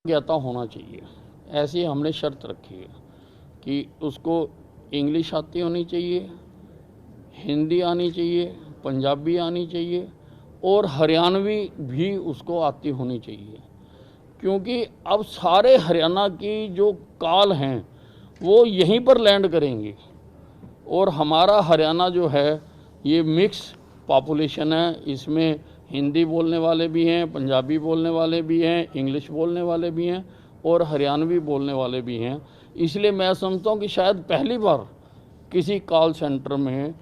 ज्ञाता होना चाहिए, ऐसी हमने शर्त रखी है कि उसको इंग्लिश आती होनी चाहिए, हिंदी आनी चाहिए, पंजाबी आनी चाहिए और हरियाणवी भी उसको आती होनी चाहिए। क्योंकि अब सारे हरियाणा की जो काल हैं वो यहीं पर लैंड करेंगी और हमारा हरियाणा जो है ये मिक्स पॉपुलेशन है। इसमें हिंदी बोलने वाले भी हैं, पंजाबी बोलने वाले भी हैं, इंग्लिश बोलने वाले भी हैं और हरियाणवी बोलने वाले भी हैं। इसलिए मैं समझता हूँ कि शायद पहली बार किसी कॉल सेंटर में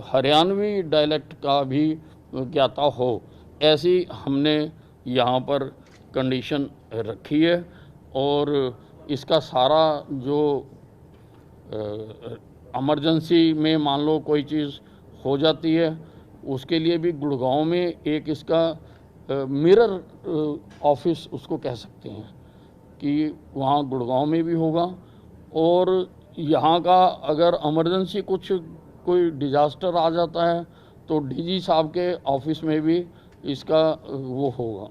हरियाणवी डायलेक्ट का भी ज्ञाता हो, ऐसी हमने यहाँ पर कंडीशन रखी है। और इसका सारा जो इमरजेंसी में मान लो कोई चीज़ हो जाती है, उसके लिए भी गुड़गांव में एक इसका मिरर ऑफिस उसको कह सकते हैं कि वहाँ गुड़गांव में भी होगा। और यहाँ का अगर इमरजेंसी कुछ कोई डिजास्टर आ जाता है तो डीजी साहब के ऑफिस में भी इसका वो होगा,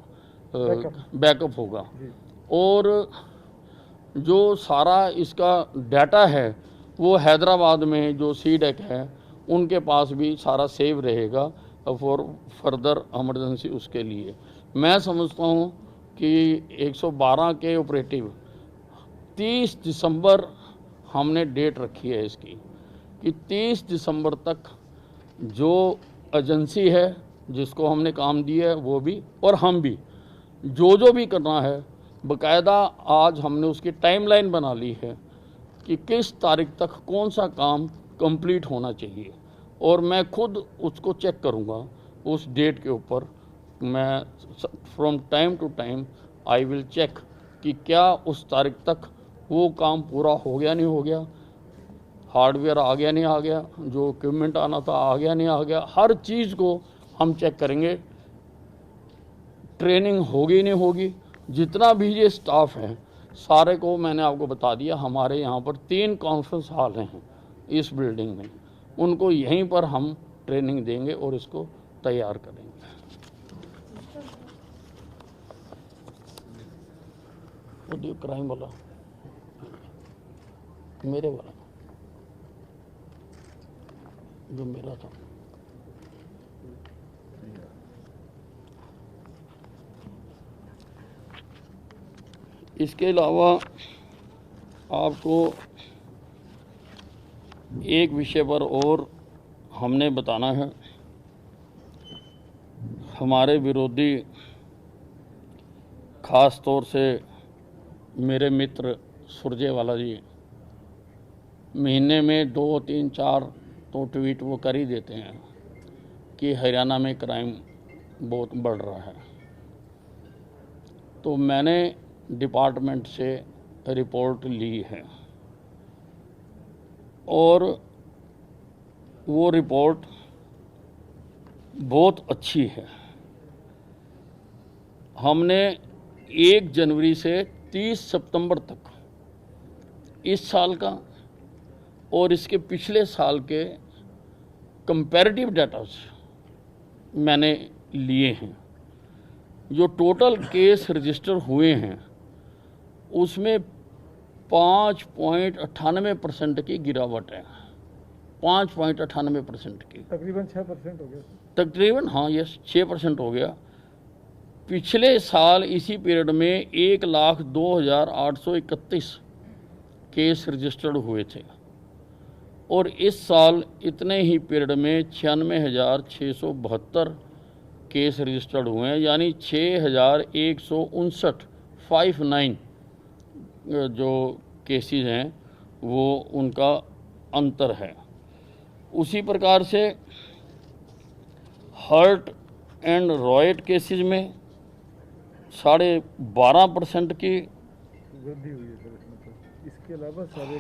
बैकअप होगा। और जो सारा इसका डाटा है वो हैदराबाद में जो सीडेक है उनके पास भी सारा सेव रहेगा फॉर फर्दर इमरजेंसी। उसके लिए मैं समझता हूँ कि 112 के ऑपरेटिव 30 दिसंबर हमने डेट रखी है इसकी कि 30 दिसंबर तक जो एजेंसी है जिसको हमने काम दिया है वो भी और हम भी जो भी करना है बकायदा आज हमने उसकी टाइमलाइन बना ली है कि किस तारीख तक कौन सा काम कंप्लीट होना चाहिए। और मैं खुद उसको चेक करूँगा उस डेट के ऊपर। मैं from time to time I will check कि क्या उस तारीख तक वो काम पूरा हो गया नहीं हो गया, हार्डवेयर आ गया नहीं आ गया, जो इक्विपमेंट आना था आ गया नहीं आ गया। हर चीज़ को हम चेक करेंगे, ट्रेनिंग होगी नहीं होगी। जितना भी ये स्टाफ है सारे को मैंने आपको बता दिया। हमारे यहाँ पर 3 कॉन्फ्रेंस हॉल हैं इस बिल्डिंग में, उनको यहीं पर हम ट्रेनिंग देंगे और इसको तैयार करेंगे। वो क्राइम वाला मेरे वाला जो मेरा था, इसके अलावा आपको एक विषय पर और हमने बताना है। हमारे विरोधी ख़ास तौर से मेरे मित्र सुरजेवाला जी महीने में 2, 3, 4 तो ट्वीट वो कर ही देते हैं कि हरियाणा में क्राइम बहुत बढ़ रहा है। तो मैंने डिपार्टमेंट से रिपोर्ट ली है और वो रिपोर्ट बहुत अच्छी है। हमने 1 जनवरी से 30 सितंबर तक इस साल का और इसके पिछले साल के कंपैरेटिव डाटा मैंने लिए हैं। जो टोटल केस रजिस्टर हुए हैं उसमें 5.98% की गिरावट है। 5.98% की, तकरीबन 6% हो गया। तकरीबन हाँ, ये 6% हो गया। पिछले साल इसी पीरियड में 1,02,831 केस रजिस्टर्ड हुए थे और इस साल इतने ही पीरियड में 96,672 केस रजिस्टर्ड हुए हैं, यानी 6,159 जो केसेस हैं वो उनका अंतर है। उसी प्रकार से हर्ट एंड रॉयट केसेस में 12.5% की वृद्धि हुई है। इसके अलावा सारे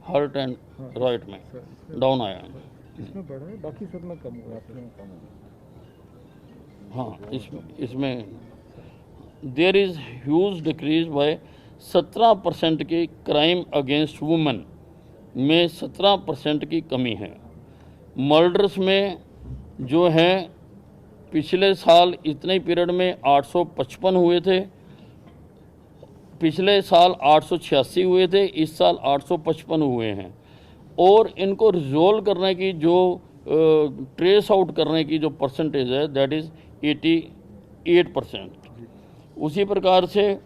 हर्ट एंड रॉयट में डाउन आया है। इसमें बढ़ा है, बाकी सब में कम हुआ है। हाँ, इसमें there is huge decrease by 17% की क्राइम अगेंस्ट वुमेन में 17% की कमी है। मर्डर्स में जो है पिछले साल इतने पीरियड में 855 हुए थे पिछले साल 886 हुए थे, इस साल 855 हुए हैं। और इनको रिजोल्व करने की जो ट्रेस आउट करने की जो परसेंटेज है दैट इज़ 88%। उसी प्रकार से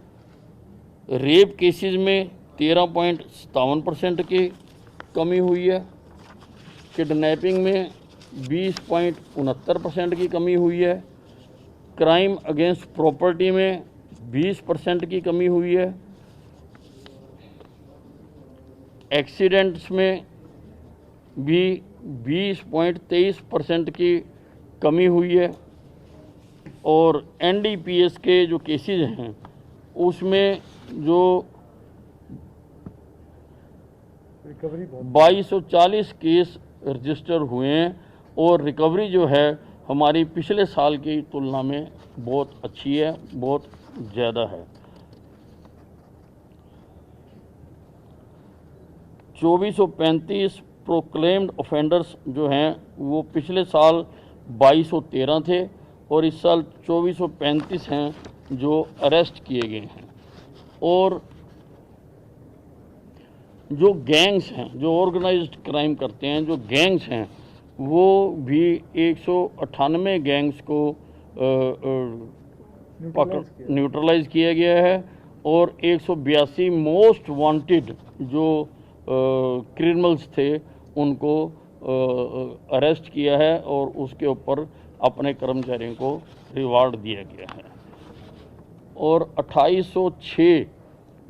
रेप केसेस में 13.57% की कमी हुई है। किडनैपिंग में 20.69% की कमी हुई है। क्राइम अगेंस्ट प्रॉपर्टी में 20% की कमी हुई है। एक्सीडेंट्स में भी 20.23% की कमी हुई है। और एनडीपीएस के जो केसेस हैं उसमें जो रिकवरी 2240 केस रजिस्टर हुए हैं और रिकवरी जो है हमारी पिछले साल की तुलना में बहुत अच्छी है, बहुत ज़्यादा है। 2435 प्रोक्लेम्ड ऑफेंडर्स जो हैं वो पिछले साल 2213 थे और इस साल 2435 हैं जो अरेस्ट किए गए हैं। और जो गैंग्स हैं, जो ऑर्गेनाइज्ड क्राइम करते हैं, जो गैंग्स हैं, वो भी 198 गैंग्स को न्यूट्रलाइज किया गया है और 182 मोस्ट वांटेड जो क्रिमिनल्स थे उनको अरेस्ट किया है और उसके ऊपर अपने कर्मचारियों को रिवार्ड दिया गया है। और 2806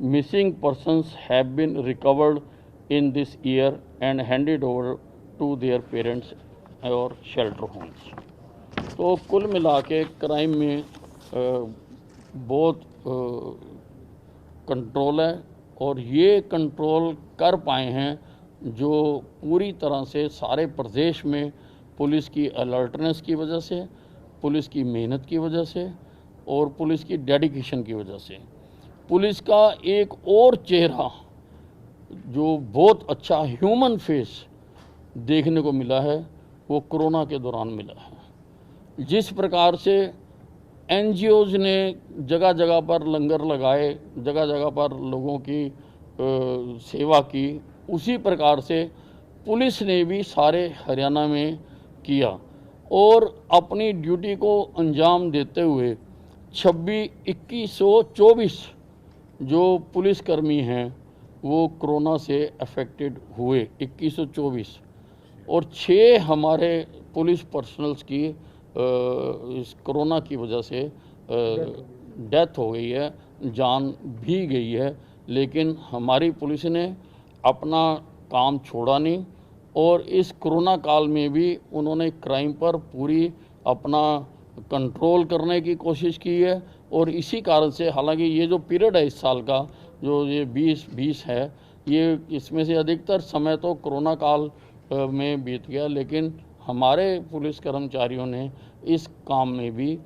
missing persons have been recovered in this year and handed over to their parents और शेल्टर होम्स। तो कुल मिला के क्राइम में बहुत कंट्रोल है और ये कंट्रोल कर पाए हैं जो पूरी तरह से सारे प्रदेश में पुलिस की अलर्टनेस की वजह से, पुलिस की मेहनत की वजह से और पुलिस की डेडिकेशन की वजह से। पुलिस का एक और चेहरा जो बहुत अच्छा ह्यूमन फेस देखने को मिला है वो कोरोना के दौरान मिला है। जिस प्रकार से एनजीओज़ ने जगह जगह पर लंगर लगाए, जगह जगह पर लोगों की सेवा की, उसी प्रकार से पुलिस ने भी सारे हरियाणा में किया और अपनी ड्यूटी को अंजाम देते हुए 2124 जो पुलिसकर्मी हैं वो कोरोना से अफेक्टेड हुए 2124 और 6 हमारे पुलिस पर्सनल्स की इस कोरोना की वजह से डेथ हो गई है, जान भी गई है। लेकिन हमारी पुलिस ने अपना काम छोड़ा नहीं और इस कोरोना काल में भी उन्होंने क्राइम पर पूरी अपना कंट्रोल करने की कोशिश की है। और इसी कारण से हालांकि ये जो पीरियड है इस साल का जो ये 2020 है, ये इसमें से अधिकतर समय तो कोरोना काल में बीत गया, लेकिन हमारे पुलिस कर्मचारियों ने इस काम में भी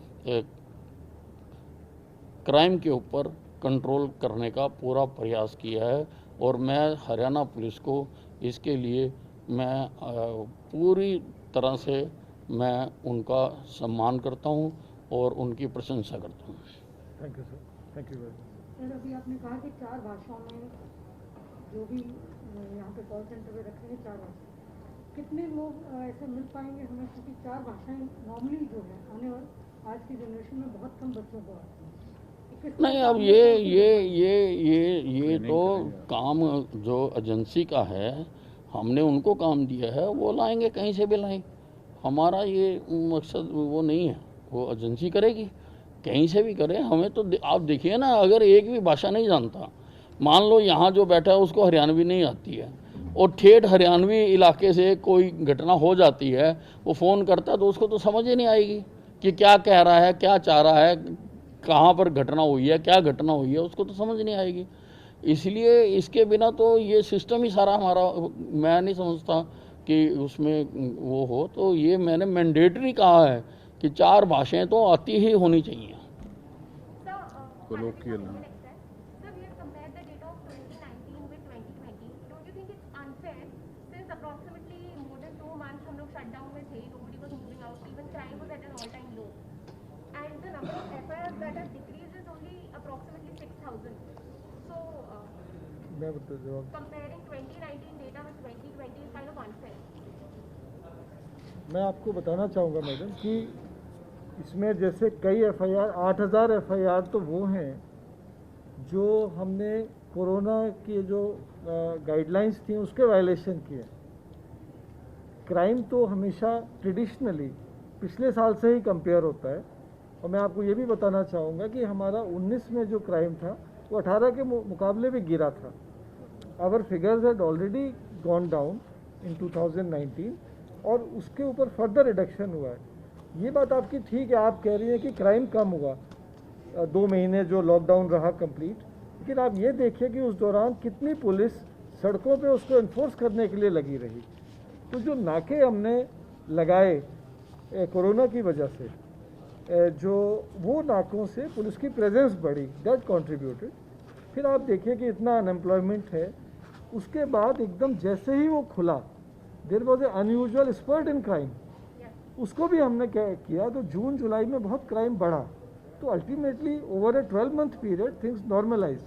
क्राइम के ऊपर कंट्रोल करने का पूरा प्रयास किया है। और मैं हरियाणा पुलिस को इसके लिए मैं पूरी तरह से मैं उनका सम्मान करता हूं और उनकी प्रशंसा करता हूं। Thank you sir, thank you very much. Sir, अभी आपने कहा कि 4 भाषाओं में जो भी यहाँ पे कॉल सेंटर में रखेंगे 4 भाषा, कितने लोग ऐसे मिल पाएंगे हमें, क्योंकि 4 भाषाएं नॉर्मली जो है आने वाले आज की जनरेशन में बहुत कम बच्चों को आती है। नहीं, अब ये तो काम जो एजेंसी का है, हमने उनको काम दिया है, वो लाएंगे, कहीं से भी लाएंगे। हमारा ये मकसद वो नहीं है, वो एजेंसी करेगी, कहीं से भी करे। हमें तो आप देखिए ना, अगर एक भी भाषा नहीं जानता, मान लो यहाँ जो बैठा है उसको हरियाणवी नहीं आती है और ठेठ हरियाणवी इलाके से कोई घटना हो जाती है, वो फ़ोन करता है तो उसको तो समझ ही नहीं आएगी कि क्या कह रहा है, क्या चाह रहा है, कहाँ पर घटना हुई है, क्या घटना हुई है, उसको तो समझ नहीं आएगी। इसलिए इसके बिना तो ये सिस्टम ही सारा हमारा, मैं नहीं समझता कि उसमें वो हो। तो ये मैंने मैंडेटरी कहा है कि 4 भाषाएं तो आती ही होनी चाहिए। कोलोकियल मैं बता जवाब Comparing 2019 data with 2020 is kind of unfair. मैं आपको बताना चाहूँगा मैडम कि इसमें जैसे कई एफआईआर 8000 एफआईआर तो वो हैं जो हमने कोरोना की जो गाइडलाइंस थी उसके वायलेशन किए। क्राइम तो हमेशा ट्रेडिशनली पिछले साल से ही कंपेयर होता है, और मैं आपको ये भी बताना चाहूँगा कि हमारा 19 में जो क्राइम था वो 18 के मुकाबले भी गिरा था। Our figures had already gone down in 2019 और उसके ऊपर फर्दर रिडक्शन हुआ है। ये बात आपकी ठीक है, आप कह रही हैं कि क्राइम कम हुआ 2 महीने जो लॉकडाउन रहा कंप्लीट, लेकिन आप ये देखिए कि उस दौरान कितनी पुलिस सड़कों पे उसको इन्फोर्स करने के लिए लगी रही। तो जो नाके हमने लगाए कोरोना की वजह से, जो वो नाकों से पुलिस की प्रेजेंस बढ़ी, दैट कंट्रीब्यूटेड। फिर आप देखिए कि इतना अनएम्प्लॉयमेंट है, उसके बाद एकदम जैसे ही वो खुला there was a unusual spurt in crime, उसको भी हमने क्या किया, तो जून जुलाई में बहुत क्राइम बढ़ा। तो ultimately over a 12-month period things normalise. So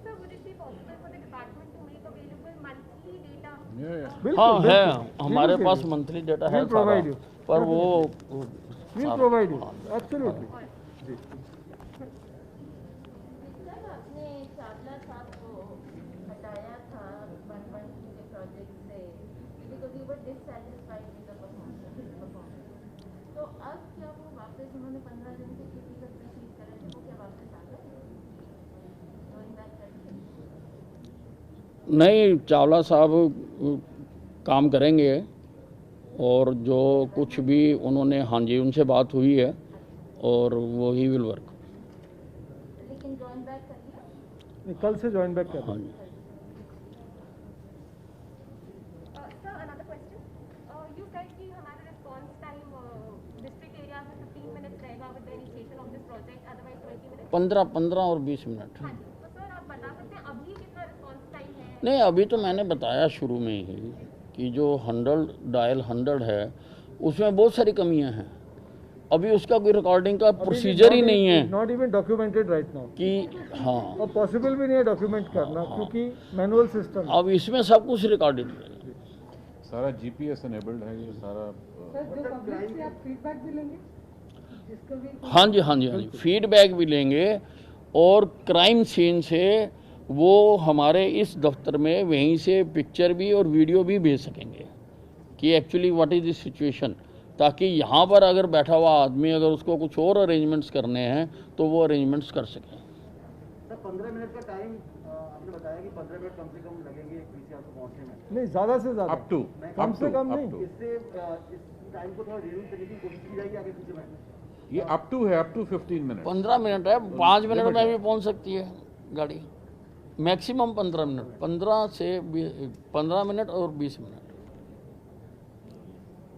sir, would it be possible for the department to make available monthly data? हाँ है, हमारे पास मंथली डाटा है We'll provide सारा, you. पर वो विल प्रोवाइड यू एब्सोल्युटली। जी सर, आपने चावला साहब को हटाया था 113 के प्रोजेक्ट से because you were dissatisfied with the performance. तो अब क्या वो वापस उन्होंने 15 दिन की छुट्टी तक रिसीव करे थे, वो क्या वापस आ गए? Going back करके? नहीं, चावला साहब काम करेंगे, और जो कुछ भी उन्होंने, हाँ जी उनसे बात हुई है और वो ही विल वर्क। लेकिन जॉइन बैक कर लिया? कल से ज्वाइन बैक कर हाँ जी। Sir, another question. You said कि हमारा response time district areas में 15 minutes रहेगा with the initiation of this project, otherwise 20 minutes. 15 और 20 मिनट। हाँ जी, तो सर आप बता सकते हैं अभी कितना response time है? नहीं, अभी तो मैंने बताया शुरू में ही कि जो 100 डायल 100 है उसमें बहुत सारी कमियां हैं। अभी उसका कोई रिकॉर्डिंग का प्रोसीजर ही नहीं है not even documented right now, कि हाँ, और पॉसिबल भी नहीं है डॉक्यूमेंट करना क्योंकि मैनुअल सिस्टम। अब इसमें सब कुछ रिकॉर्डेड है। सारा जीपीएस एनेबल्ड है ये सारा। सर जो पब्लिक से आप फीडबैक भी लेंगे जिसको भी हाँ जी, हाँ जी, हाँ जी, फीडबैक भी लेंगे, और क्राइम सीन से वो हमारे इस दफ्तर में वहीं से पिक्चर भी और वीडियो भी भेज सकेंगे कि actually what is the situation, ताकि यहाँ पर अगर बैठा हुआ आदमी अगर उसको कुछ और अरेंजमेंट्स करने हैं तो वो अरेंजमेंट्स कर सकें। सर 15 मिनट का टाइम आपने बताया कि 15 मिनट कम से कम लगेंगे एक पीसीआर को पहुंचने में। नहीं, ज़्यादा से ज़्यादा, अप टू कम से कम नहीं। इससे इस टाइम को थोड़ा रिड्यूस करने की कोशिश की जाएगी आगे पीछे में। ये अप टू है, अप टू 15 मिनट। 15 मिनट है, 5 मिनट में भी पहुँच सकती है गाड़ी, मैक्सिमम 15 मिनट, 15 मिनट और 20 मिनट।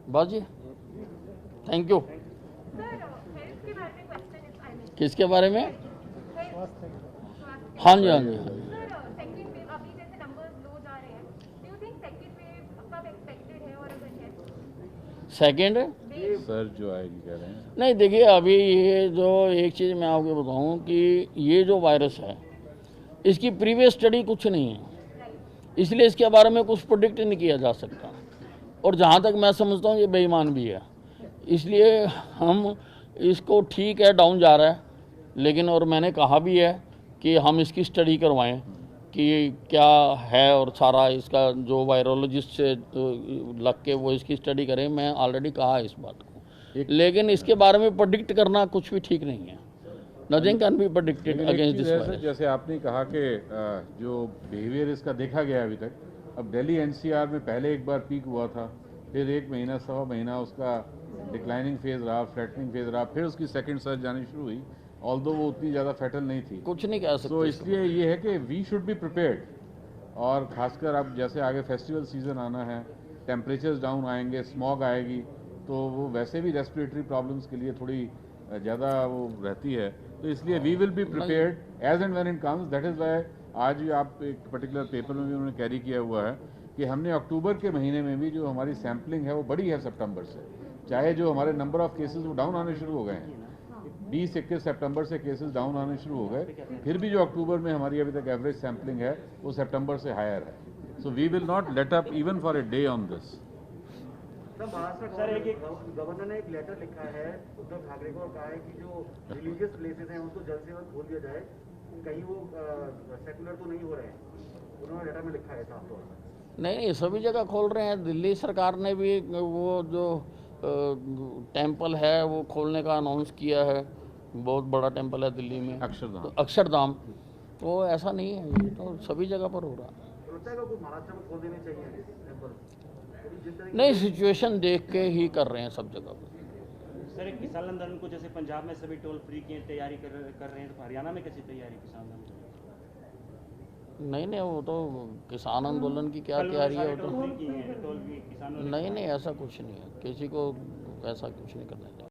बस जी, थैंक यू। Sir, health के बारे में question is, I mean, किसके बारे में? health, स्वास्थ्य हाँ जी, हाँ जी, हाँ जी। Sir, second wave अभी जैसे numbers low जा रहे हैं, do you think second wave कब expected है और अगर है? सेकेंड सर जो आएगी कह रहे हैं। नहीं, देखिए अभी ये जो एक चीज़ मैं आपको बताऊं कि ये जो वायरस है इसकी प्रीवियस स्टडी कुछ नहीं है, इसलिए इसके बारे में कुछ प्रोडिक्ट नहीं किया जा सकता, और जहाँ तक मैं समझता हूँ ये बेईमान भी है। इसलिए हम इसको, ठीक है डाउन जा रहा है, लेकिन और मैंने कहा भी है कि हम इसकी स्टडी करवाएं कि क्या है, और सारा इसका जो वायरोलॉजिस्ट से लग के वो इसकी स्टडी करें। मैं ऑलरेडी कहा है इस बात को, लेकिन इसके बारे में प्रेडिक्ट करना कुछ भी ठीक नहीं है। Nothing can be predicted against this virus. जैसे आपने कहा कि जो बिहेवियर इसका देखा गया अभी तक, अब दिल्ली एनसीआर में पहले एक बार पीक हुआ था, फिर 1 महीना 1.25 महीना उसका डिक्लाइनिंग फेज रहा, फ्लैटनिंग फेज रहा, फिर उसकी सेकंड सर्ज जानी शुरू हुई, ऑल्दो वो उतनी ज़्यादा फैटल नहीं थी। कुछ नहीं कह सकते। तो इसलिए ये है कि वी शुड बी प्रिपेयर्ड, और खासकर अब जैसे आगे फेस्टिवल सीजन आना है, टेम्परेचर्स डाउन आएंगे, स्मॉग आएगी, तो वो वैसे भी रेस्पिरेटरी प्रॉब्लम्स के लिए थोड़ी ज़्यादा वो रहती है। तो इसलिए we will be prepared as and when it comes. That is why आज आप एक पर्टिकुलर पेपर में भी उन्होंने कैरी किया हुआ है कि हमने अक्टूबर के महीने में भी जो हमारी सैम्पलिंग है वो बढ़ी है सितंबर से, चाहे जो हमारे नंबर ऑफ केसेस वो डाउन आने शुरू हो गए हैं। 20-21 सितंबर से केसेस डाउन आने शुरू हो गए, फिर भी जो अक्टूबर में हमारी अभी तक एवरेज सैम्पलिंग है वो सितंबर से हायर है. So we will not let up even for a day on this. Sir Maharashtra governor ने एक लेटर लिखा है उद्धव ठाकरे को और कहा है कि जो रिलीजियस प्लेसेस हैं उसको जल्द से जल्द खोल दिया जाए, कहीं वो सेकुलर तो नहीं हो रहे हैं. उन्होंने लेटर में लिखा है साफ तौर पर. नहीं, सभी जगह खोल रहे हैं. दिल्ली सरकार ने भी वो जो टेम्पल है वो खोलने का अनाउंस किया है. बहुत बड़ा टेम्पल है दिल्ली में, अक्षरधाम. तो अक्षरधाम. तो ऐसा नहीं है, ये तो सभी जगह पर हो रहा है. तो लगता है कि कुछ महाराष्ट्र में खोल देने चाहिए टेम्पल. जिस तरह नहीं, सिचुएशन देख के ही कर रहे हैं सब जगह पर. सर, एक किसान आंदोलन को जैसे पंजाब में सभी टोल फ्री की तैयारी कर रहे हैं, तो हरियाणा में कैसी तैयारी किसान आंदोलन? नहीं, वो तो किसान आंदोलन की क्या तैयारी है, वो तो टोल फ्री की है, टोल फ्री किसानों ने नहीं, ऐसा कुछ नहीं है. किसी को ऐसा कुछ नहीं करना चाहिए.